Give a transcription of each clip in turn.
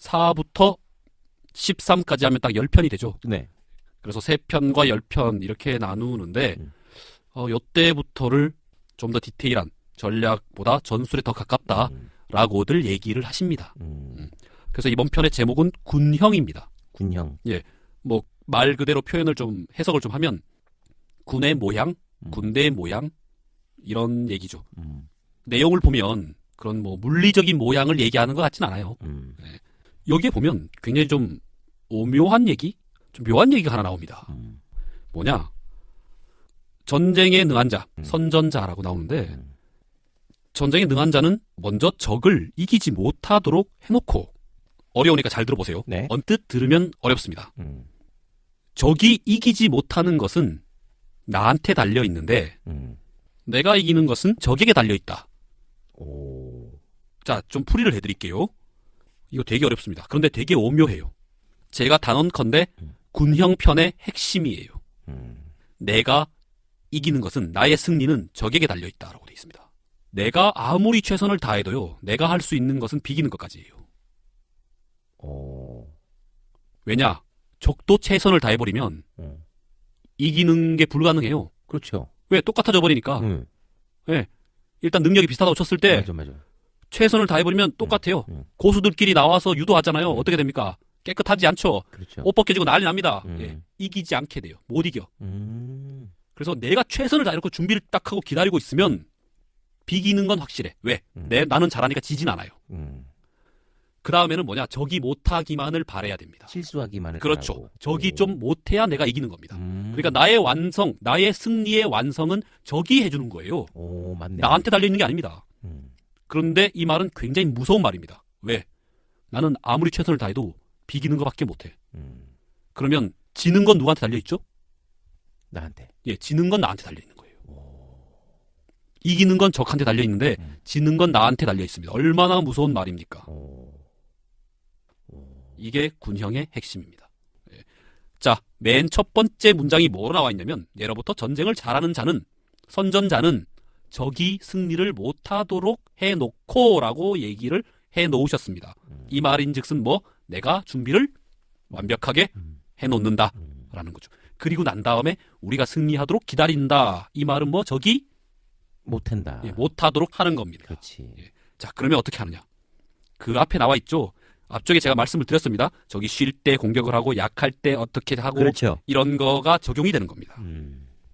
4부터 13까지 하면 딱 10편이 되죠. 네. 그래서 3편과 10편 이렇게 나누는데 요때부터를 좀 더 디테일한 전략보다 전술에 더 가깝다라고들 얘기를 하십니다. 그래서 이번 편의 제목은 군형입니다. 군형. 예, 뭐 말 그대로 표현을 좀 해석을 좀 하면 군의 모양, 군대의 모양 이런 얘기죠. 내용을 보면 그런 뭐 물리적인 모양을 얘기하는 것 같진 않아요. 네. 여기에 보면 굉장히 좀 오묘한 얘기, 좀 묘한 얘기가 하나 나옵니다. 뭐냐? 전쟁에 능한 자, 선전자라고 나오는데 전쟁에 능한 자는 먼저 적을 이기지 못하도록 해놓고 어려우니까 잘 들어보세요. 네. 언뜻 들으면 어렵습니다. 적이 이기지 못하는 것은 나한테 달려있는데 내가 이기는 것은 적에게 달려있다. 오. 자, 좀 풀이를 해드릴게요. 이거 되게 어렵습니다. 그런데 되게 오묘해요. 제가 단언컨대 군형편의 핵심이에요. 내가 이기는 것은, 나의 승리는 적에게 달려있다라고 되어 있습니다. 내가 아무리 최선을 다해도요, 내가 할 수 있는 것은 비기는 것까지예요. 왜냐? 적도 최선을 다해버리면 이기는 게 불가능해요. 그렇죠. 왜? 똑같아져 버리니까. 네. 일단 능력이 비슷하다고 쳤을 때 맞아. 최선을 다해버리면 똑같아요. 고수들끼리 나와서 유도하잖아요. 어떻게 됩니까? 깨끗하지 않죠. 그렇죠. 옷 벗겨지고 난리 납니다. 예. 이기지 않게 돼요. 못 이겨. 그래서 내가 최선을 다해놓고 준비를 딱 하고 기다리고 있으면 비기는 건 확실해. 왜? 나는 잘하니까 지진 않아요. 그 다음에는 뭐냐? 적이 못하기만을 바라야 됩니다. 실수하기만을. 그렇죠. 바라고. 적이 좀 못해야 내가 이기는 겁니다. 그러니까 나의 완성, 나의 승리의 완성은 적이 해주는 거예요. 오, 맞네. 나한테 달려있는 게 아닙니다. 그런데 이 말은 굉장히 무서운 말입니다. 왜? 나는 아무리 최선을 다해도 비기는 것밖에 못해. 그러면 지는 건 누구한테 달려있죠? 나한테. 예, 지는 건 나한테 달려있는 거예요. 이기는 건 적한테 달려있는데 지는 건 나한테 달려있습니다. 얼마나 무서운 말입니까? 이게 군형의 핵심입니다. 예. 자, 맨 첫 번째 문장이 뭐로 나와 있냐면 예로부터 전쟁을 잘하는 자는, 선전자는 적이 승리를 못하도록 해놓고 라고 얘기를 해놓으셨습니다. 이 말인즉슨 뭐? 내가 준비를 완벽하게 해놓는다 라는 거죠. 그리고 난 다음에 우리가 승리하도록 기다린다. 이 말은 뭐? 적이 못한다. 예, 못하도록 하는 겁니다. 그렇지. 예. 자, 그러면 어떻게 하느냐? 그 앞에 나와 있죠. 앞쪽에 제가 말씀을 드렸습니다. 적이 쉴 때 공격을 하고 약할 때 어떻게 하고 그렇죠. 이런 거가 적용이 되는 겁니다.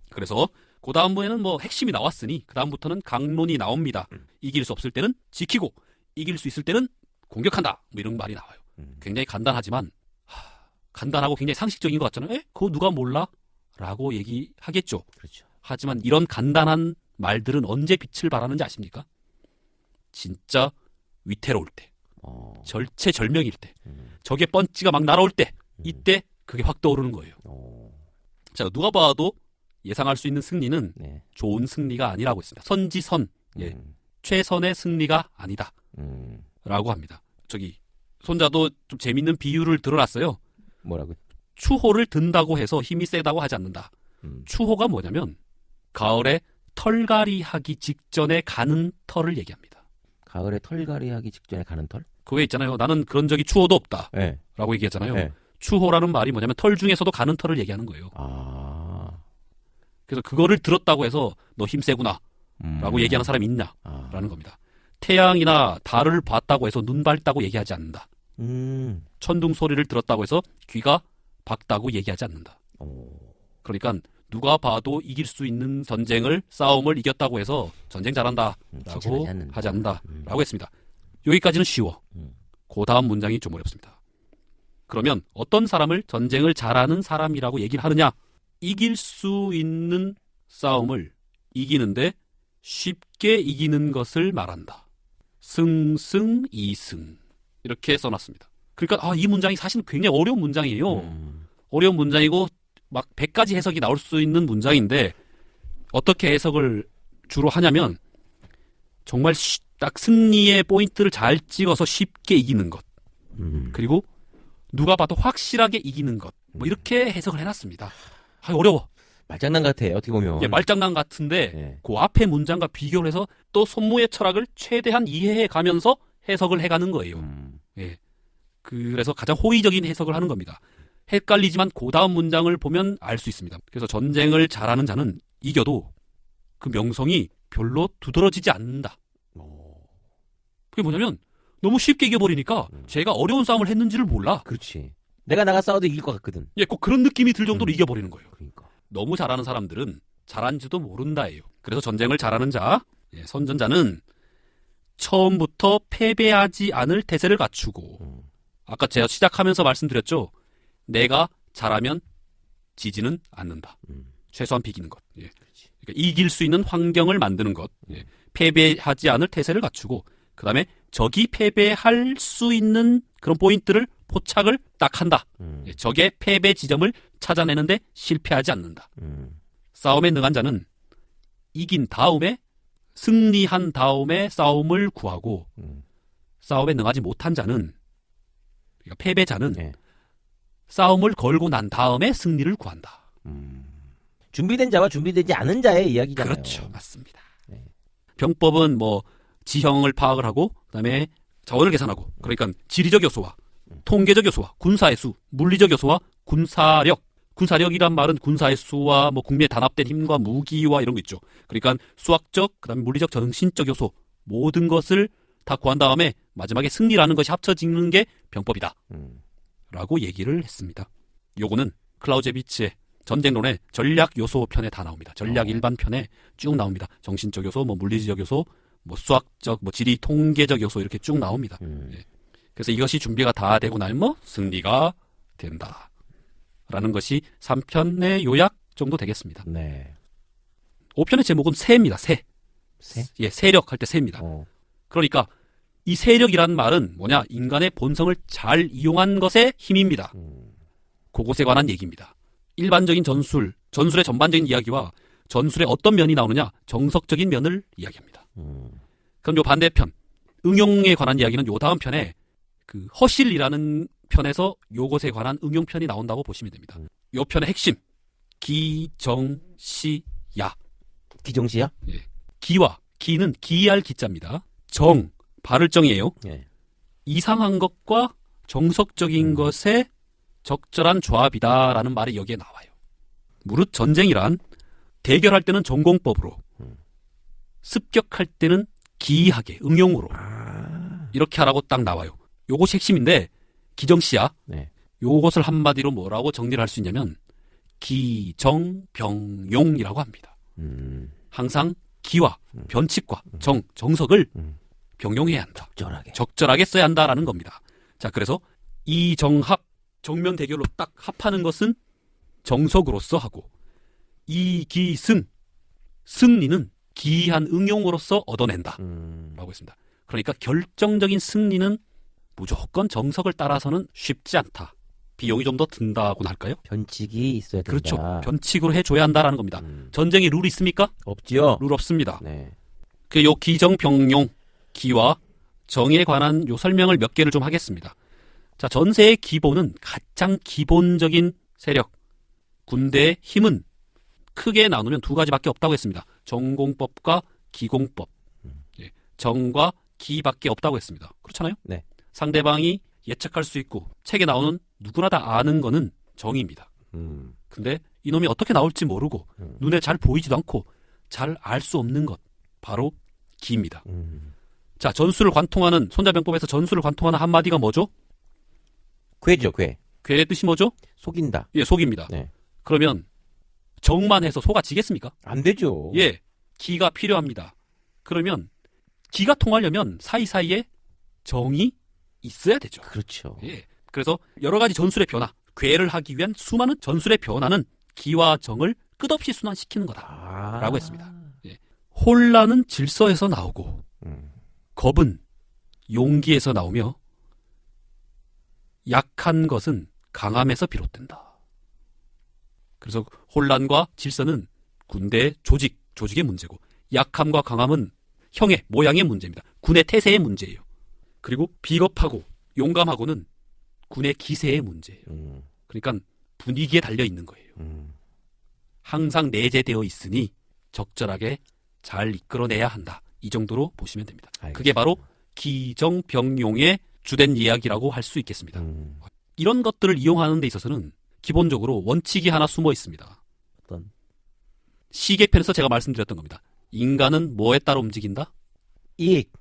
그래서 그 다음부에는 뭐 핵심이 나왔으니 그 다음부터는 강론이 나옵니다. 이길 수 없을 때는 지키고 이길 수 있을 때는 공격한다. 뭐 이런 말이 나와요. 굉장히 간단하지만 간단하고 굉장히 상식적인 것 같잖아요. 그거 누가 몰라? 라고 얘기하겠죠. 그렇죠. 하지만 이런 간단한 말들은 언제 빛을 발하는지 아십니까? 진짜 위태로울 때, 절체절명일 때, 적의 펀치가 막 날아올 때, 이때 그게 확 떠오르는 거예요. 자, 누가 봐도 예상할 수 있는 승리는 네. 좋은 승리가 아니라고 했습니다. 선지선, 예, 최선의 승리가 아니다 라고 합니다. 저기 손자도 좀 재밌는 비유를 들어놨어요. 뭐라고요? 추호를 든다고 해서 힘이 세다고 하지 않는다. 추호가 뭐냐면 가을에 털갈이 하기 직전에 가는 털을 얘기합니다. 가을에 털갈이 하기 직전에 가는 털? 그게 있잖아요. 나는 그런 적이 추호도 없다. 네. 라고 얘기했잖아요. 네. 추호라는 말이 뭐냐면 털 중에서도 가는 털을 얘기하는 거예요. 그래서 그거를 들었다고 해서 너 힘세구나 라고 얘기하는 사람이 있냐 라는 겁니다. 태양이나 달을 봤다고 해서 눈 밝다고 얘기하지 않는다. 천둥 소리를 들었다고 해서 귀가 밝다고 얘기하지 않는다. 그러니까 누가 봐도 이길 수 있는 싸움을 이겼다고 해서 전쟁 잘한다 라고 하지 않는다 라고 했습니다. 여기까지는 쉬워. 그 다음 문장이 좀 어렵습니다. 그러면 어떤 사람을 전쟁을 잘하는 사람이라고 얘기를 하느냐? 이길 수 있는 싸움을 이기는데 쉽게 이기는 것을 말한다. 승승이승 이렇게 써놨습니다. 그러니까 이 문장이 사실 굉장히 어려운 문장이에요. 어려운 문장이고 막 100가지 해석이 나올 수 있는 문장인데 어떻게 해석을 주로 하냐면 정말 딱 승리의 포인트를 잘 찍어서 쉽게 이기는 것 그리고 누가 봐도 확실하게 이기는 것 뭐 이렇게 해석을 해놨습니다. 어려워. 말장난 같아 어떻게 보면. 예, 말장난 같은데 네. 그 앞에 문장과 비교를 해서 또 손무의 철학을 최대한 이해해 가면서 해석을 해가는 거예요. 예. 그래서 가장 호의적인 해석을 하는 겁니다. 헷갈리지만 그 다음 문장을 보면 알 수 있습니다. 그래서 전쟁을 잘하는 자는 이겨도 그 명성이 별로 두드러지지 않는다. 그게 뭐냐면 너무 쉽게 이겨버리니까 제가 어려운 싸움을 했는지를 몰라. 그렇지. 내가 나가 싸워도 이길 것 같거든. 예, 꼭 그런 느낌이 들 정도로 이겨버리는 거예요. 그러니까. 너무 잘하는 사람들은 잘한지도 모른다예요. 그래서 전쟁을 잘하는 자, 선전자는 처음부터 패배하지 않을 태세를 갖추고 아까 제가 시작하면서 말씀드렸죠. 내가 잘하면 지지는 않는다. 최소한 비기는 것. 예. 그러니까 이길 수 있는 환경을 만드는 것. 예. 패배하지 않을 태세를 갖추고 그 다음에 적이 패배할 수 있는 그런 포인트를 포착을 딱 한다. 예. 적의 패배 지점을 찾아내는데 실패하지 않는다. 싸움에 능한 자는 이긴 다음에 승리한 다음에 싸움을 구하고 싸움에 능하지 못한 자는 그러니까 패배자는 네. 싸움을 걸고 난 다음에 승리를 구한다. 준비된 자와 준비되지 않은 자의 이야기잖아요. 그렇죠. 맞습니다. 네. 병법은 뭐 지형을 파악을 하고 그다음에 자원을 계산하고 그러니까 지리적 요소와 통계적 요소와 군사의 수, 물리적 요소와 군사력. 군사력이란 말은 군사의 수와 뭐 국민의 단합된 힘과 무기와 이런 거 있죠. 그러니까 수학적, 그다음에 물리적, 정신적 요소 모든 것을 다 구한 다음에 마지막에 승리라는 것이 합쳐지는 게 병법이다. 라고 얘기를 했습니다. 요거는 클라우제비츠의 전쟁론의 전략 요소 편에 다 나옵니다. 전략 일반 편에 쭉 나옵니다. 정신적 요소, 뭐 물리적 요소, 뭐 수학적, 뭐 지리 통계적 요소 이렇게 쭉 나옵니다. 예. 그래서 이것이 준비가 다 되고 나면 뭐 승리가 된다. 라는 것이 3편의 요약 정도 되겠습니다. 네. 5편의 제목은 새입니다. 새. 새? 예, 세력 할 때 새입니다. 그러니까 이 세력이란 말은 뭐냐? 인간의 본성을 잘 이용한 것의 힘입니다. 그것에 관한 얘기입니다. 일반적인 전술의 전반적인 이야기와 전술의 어떤 면이 나오느냐? 정석적인 면을 이야기합니다. 그럼 요 반대편, 응용에 관한 이야기는 요 다음 편에 그 허실이라는 편에서 요것에 관한 응용편이 나온다고 보시면 됩니다. 요 편의 핵심, 기정시야. 기정시야? 예. 기와, 기는 기할 기자입니다. 정, 발을정이에요. 예. 이상한 것과 정석적인 것의 적절한 조합이다라는 말이 여기에 나와요. 무릇 전쟁이란 대결할 때는 전공법으로, 습격할 때는 기이하게, 응용으로 이렇게 하라고 딱 나와요. 요것이 핵심인데 기정시야. 네. 요것을 한마디로 뭐라고 정리를 할 수 있냐면 기정병용이라고 합니다. 항상 기와 변칙과 정석을 병용해야 한다. 적절하게 써야 한다라는 겁니다. 자, 그래서 이정합, 정면 대결로 딱 합하는 것은 정석으로서 하고 이기승, 승리는 기이한 응용으로서 얻어낸다. 라고 했습니다. 그러니까 결정적인 승리는 무조건 정석을 따라서는 쉽지 않다. 비용이 좀 더 든다고나 할까요? 변칙이 있어야 된다. 그렇죠. 변칙으로 해줘야 한다라는 겁니다. 전쟁에 룰이 있습니까? 없지요. 룰 없습니다. 네. 그 요 기정병용, 기와 정에 관한 요 설명을 몇 개를 좀 하겠습니다. 자, 전세의 기본은 가장 기본적인 세력, 군대의 힘은 크게 나누면 두 가지밖에 없다고 했습니다. 정공법과 기공법. 예, 정과 기밖에 없다고 했습니다. 그렇잖아요? 네. 상대방이 예측할 수 있고 책에 나오는 누구나 다 아는 거는 정입니다. 근데 이놈이 어떻게 나올지 모르고 눈에 잘 보이지도 않고 잘 알 수 없는 것 바로 기입니다. 자, 전술을 관통하는 손자병법에서 전술을 관통하는 한마디가 뭐죠? 괴죠, 괴. 괴의 뜻이 뭐죠? 속인다. 예, 속입니다. 네. 그러면 정만 해서 소가 지겠습니까? 안 되죠. 예, 기가 필요합니다. 그러면 기가 통하려면 사이사이에 정이 있어야 되죠. 그렇죠. 예. 그래서 여러 가지 전술의 변화, 괴를 하기 위한 수많은 전술의 변화는 기와 정을 끝없이 순환시키는 거다라고 했습니다. 예. 혼란은 질서에서 나오고 겁은 용기에서 나오며 약한 것은 강함에서 비롯된다. 그래서 혼란과 질서는 군대의 조직의 문제고 약함과 강함은 형의, 모양의 문제입니다. 군의 태세의 문제예요. 그리고 비겁하고 용감하고는 군의 기세의 문제예요. 그러니까 분위기에 달려있는 거예요. 항상 내재되어 있으니 적절하게 잘 이끌어내야 한다. 이 정도로 보시면 됩니다. 알겠습니다. 그게 바로 기정병용의 주된 이야기라고 할 수 있겠습니다. 이런 것들을 이용하는 데 있어서는 기본적으로 원칙이 하나 숨어 있습니다. 어떤? 시계편에서 제가 말씀드렸던 겁니다. 인간은 뭐에 따라 움직인다? 이익.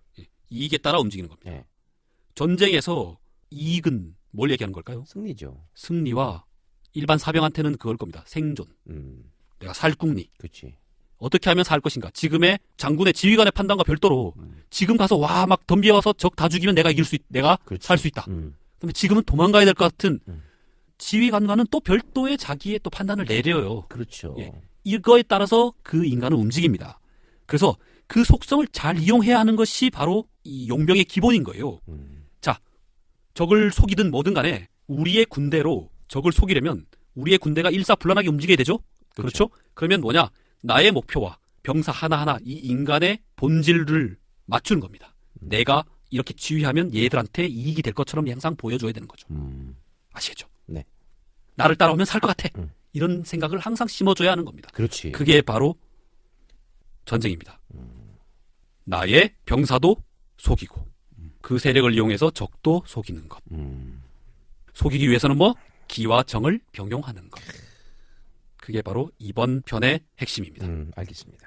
이익에 따라 움직이는 겁니다. 네. 전쟁에서 이익은 뭘 얘기하는 걸까요? 승리죠. 승리와 일반 사병한테는 그걸 겁니다. 생존. 내가 살 궁리. 그렇지. 어떻게 하면 살 것인가. 지금의 장군의 지휘관의 판단과 별도로 지금 가서 와 막 덤벼와서 적 다 죽이면 내가 내가 살 수 있다. 그다음에 지금은 도망가야 될 것 같은 지휘관과는 또 별도의 자기의 또 판단을 내려요. 그렇죠. 예. 이거에 따라서 그 인간은 움직입니다. 그래서 그 속성을 잘 이용해야 하는 것이 바로 이 용병의 기본인 거예요. 자, 적을 속이든 뭐든 간에 우리의 군대로 적을 속이려면 우리의 군대가 일사불란하게 움직여야 되죠? 그렇죠? 그러면 뭐냐? 나의 목표와 병사 하나하나 이 인간의 본질을 맞추는 겁니다. 내가 이렇게 지휘하면 얘들한테 이익이 될 것처럼 항상 보여줘야 되는 거죠. 아시겠죠? 네. 나를 따라오면 살 것 같아. 이런 생각을 항상 심어줘야 하는 겁니다. 그렇지. 그게 바로 전쟁입니다. 나의 병사도 속이고 그 세력을 이용해서 적도 속이는 것. 속이기 위해서는 뭐? 기와 정을 병용하는 것. 그게 바로 이번 편의 핵심입니다. 알겠습니다.